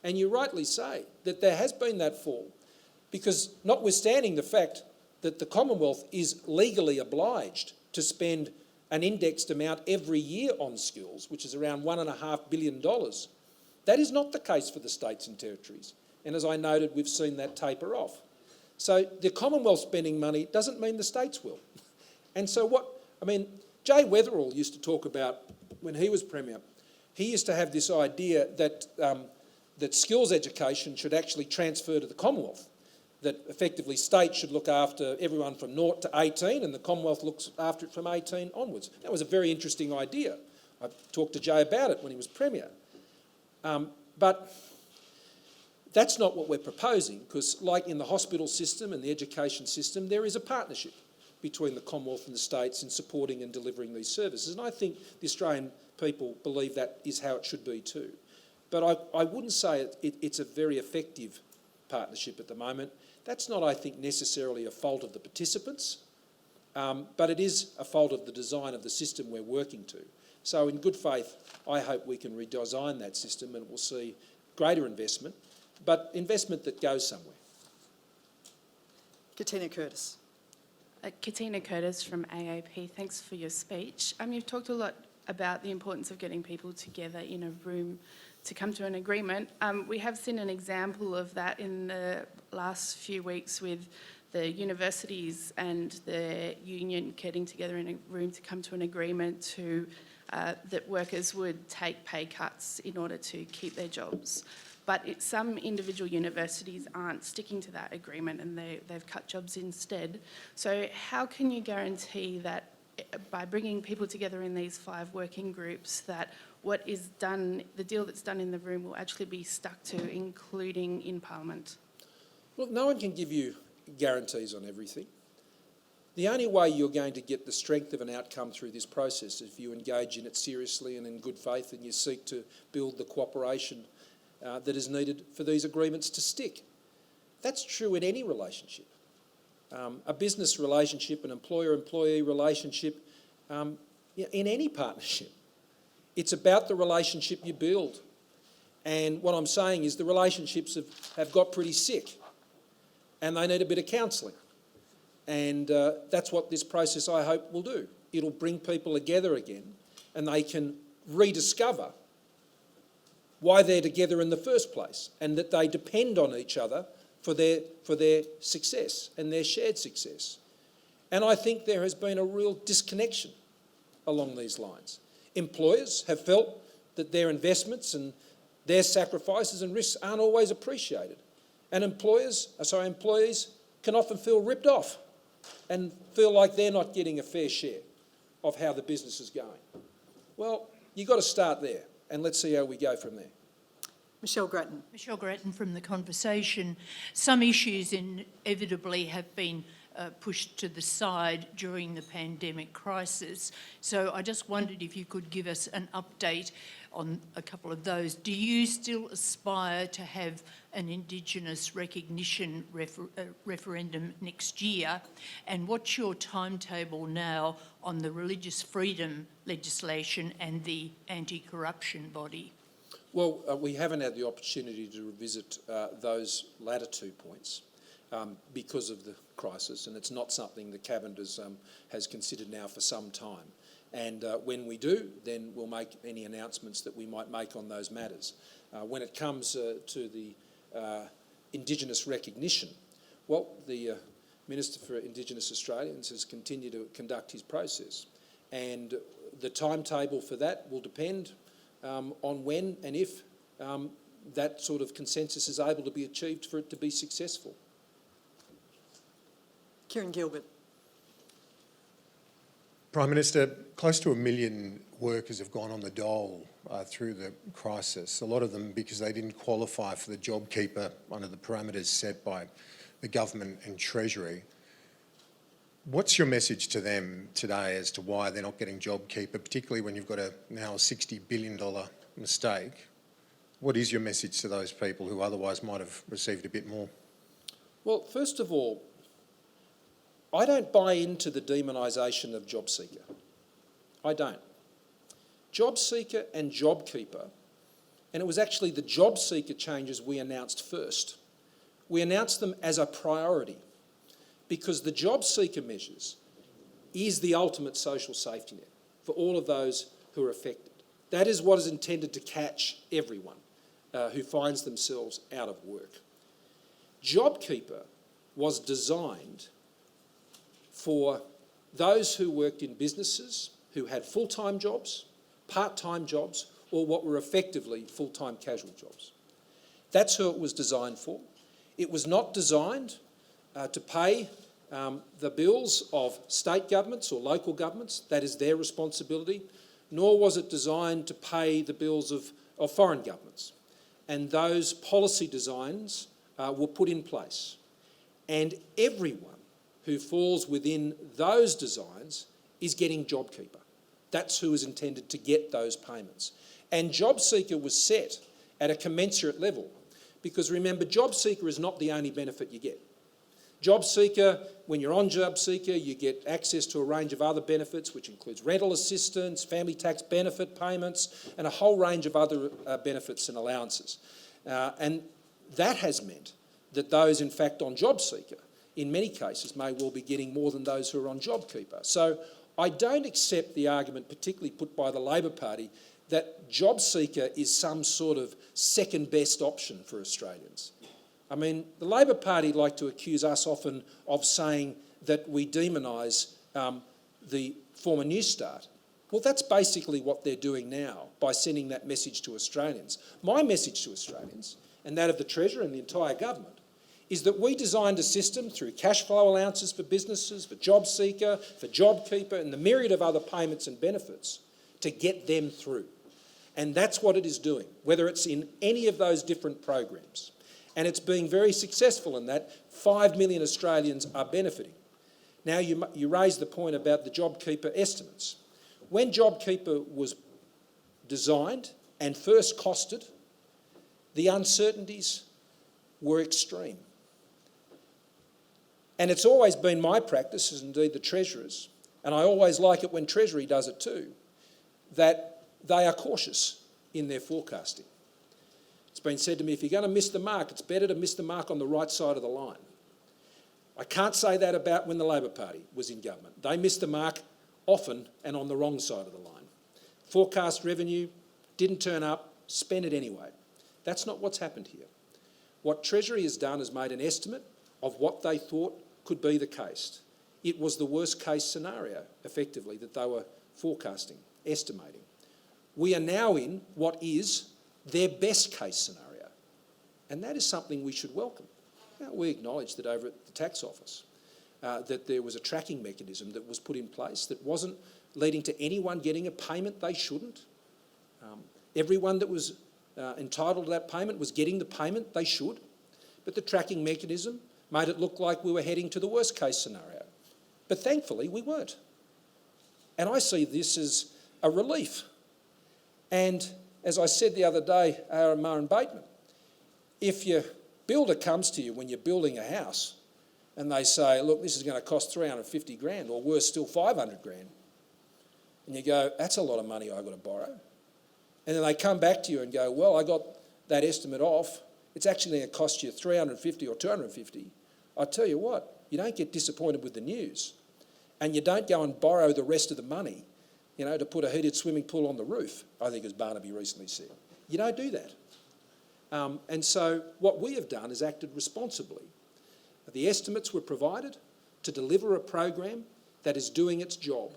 And you rightly say that there has been that fall, because notwithstanding the fact that the Commonwealth is legally obliged to spend an indexed amount every year on skills, which is around $1.5 billion. That is not the case for the states and territories. And as I noted, we've seen that taper off. So the Commonwealth spending money doesn't mean the states will. And so Jay Weatherill used to talk about, when he was Premier, he used to have this idea that that skills education should actually transfer to the Commonwealth, that effectively states should look after everyone from 0 to 18 and the Commonwealth looks after it from 18 onwards. That was a very interesting idea. I talked to Jay about it when he was Premier. But that's not what we're proposing, because like in the hospital system and the education system, there is a partnership between the Commonwealth and the states in supporting and delivering these services. And I think the Australian people believe that is how it should be too. But I wouldn't say it's a very effective partnership at the moment. That's not, I think, necessarily a fault of the participants, but it is a fault of the design of the system we're working to. So in good faith, I hope we can redesign that system and we'll see greater investment, but investment that goes somewhere. Katina Curtis. Katina Curtis from AAP. Thanks for your speech. You've talked a lot about the importance of getting people together in a room to come to an agreement. We have seen an example of that in the last few weeks with the universities and the union getting together in a room to come to an agreement that workers would take pay cuts in order to keep their jobs. But some individual universities aren't sticking to that agreement and they've cut jobs instead. So how can you guarantee that by bringing people together in these 5 working groups that what is done, the deal that's done in the room will actually be stuck to, including in Parliament? Look, no one can give you guarantees on everything. The only way you're going to get the strength of an outcome through this process is if you engage in it seriously and in good faith and you seek to build the cooperation that is needed for these agreements to stick. That's true in any relationship. A business relationship, an employer-employee relationship, in any partnership. It's about the relationship you build. And what I'm saying is the relationships have got pretty sick and they need a bit of counselling. And that's what this process, I hope, will do. It'll bring people together again and they can rediscover why they're together in the first place and that they depend on each other for their success and their shared success. And I think there has been a real disconnection along these lines. Employers have felt that their investments and their sacrifices and risks aren't always appreciated. And employees can often feel ripped off and feel like they're not getting a fair share of how the business is going. Well, you've got to start there and let's see how we go from there. Michelle Grattan. Michelle Grattan from The Conversation. Some issues inevitably have been pushed to the side during the pandemic crisis. So I just wondered if you could give us an update on a couple of those. Do you still aspire to have an Indigenous recognition referendum next year? And what's your timetable now on the religious freedom legislation and the anti-corruption body? Well, we haven't had the opportunity to revisit those latter 2 points because of the crisis, and it's not something the Cabinet has considered now for some time. And when we do, then we'll make any announcements that we might make on those matters. When it comes to the Indigenous recognition, well, the Minister for Indigenous Australians has continued to conduct his process, and the timetable for that will depend on when and if that sort of consensus is able to be achieved for it to be successful. Kieran Gilbert. Prime Minister, close to 1 million workers have gone on the dole through the crisis, a lot of them because they didn't qualify for the JobKeeper under the parameters set by the government and Treasury. What's your message to them today as to why they're not getting JobKeeper, particularly when you've got now a $60 billion mistake? What is your message to those people who otherwise might have received a bit more? Well, first of all, I don't buy into the demonisation of JobSeeker. I don't. JobSeeker and JobKeeper, and it was actually the JobSeeker changes we announced first. We announced them as a priority because the JobSeeker measures is the ultimate social safety net. for all of those who are affected. That is what is intended to catch everyone who finds themselves out of work. JobKeeper was designed for those who worked in businesses who had full-time jobs, part-time jobs, or what were effectively full-time casual jobs. That's who it was designed for. It was not designed to pay the bills of state governments or local governments. That is their responsibility. Nor was it designed to pay the bills of foreign governments. And those policy designs were put in place. And everyone who falls within those designs is getting JobKeeper. That's who is intended to get those payments. And JobSeeker was set at a commensurate level, because remember, JobSeeker is not the only benefit you get. JobSeeker, when you're on JobSeeker, you get access to a range of other benefits, which includes rental assistance, family tax benefit payments, and a whole range of other benefits and allowances. And that has meant that those, in fact, on JobSeeker, in many cases, may well be getting more than those who are on JobKeeper. So I don't accept the argument, particularly put by the Labor Party, that JobSeeker is some sort of second-best option for Australians. I mean, the Labor Party like to accuse us often of saying that we demonise the former New Start. Well, that's basically what they're doing now by sending that message to Australians. My message to Australians, and that of the Treasurer and the entire government, is that we designed a system through cash flow allowances for businesses, for JobSeeker, for JobKeeper, and the myriad of other payments and benefits to get them through. And that's what it is doing, whether it's in any of those different programs. And it's being very successful in that. 5 million Australians are benefiting. Now, you raised the point about the JobKeeper estimates. When JobKeeper was designed and first costed, the uncertainties were extreme. And it's always been my practice, as indeed the Treasurer's, and I always like it when Treasury does it too, that they are cautious in their forecasting. It's been said to me, if you're going to miss the mark, it's better to miss the mark on the right side of the line. I can't say that about when the Labor Party was in government. They missed the mark often and on the wrong side of the line. Forecast revenue didn't turn up, spent it anyway. That's not what's happened here. What Treasury has done is made an estimate of what they thought could be the case. It was the worst case scenario, effectively, that they were forecasting, estimating. We are now in what is their best case scenario, and that is something we should welcome. Now, we acknowledge that over at the tax office that there was a tracking mechanism that was put in place that wasn't leading to anyone getting a payment they shouldn't. Everyone that was entitled to that payment was getting the payment they should, but the tracking mechanism made it look like we were heading to the worst case scenario. But thankfully we weren't. And I see this as a relief. And as I said the other day, Murray Bateman, if your builder comes to you when you're building a house and they say, look, this is going to cost 350 grand, or worse still, 500 grand, and you go, that's a lot of money I've got to borrow. And then they come back to you and go, well, I got that estimate off. It's actually going to cost you 350 or 250. I tell you what, you don't get disappointed with the news, and you don't go and borrow the rest of the money, you know, to put a heated swimming pool on the roof, I think as Barnaby recently said. You don't do that. And so what we have done is acted responsibly. The estimates were provided to deliver a program that is doing its job.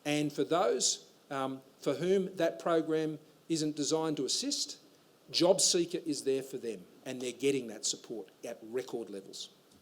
And for those for whom that program isn't designed to assist, JobSeeker is there for them, and they're getting that support at record levels.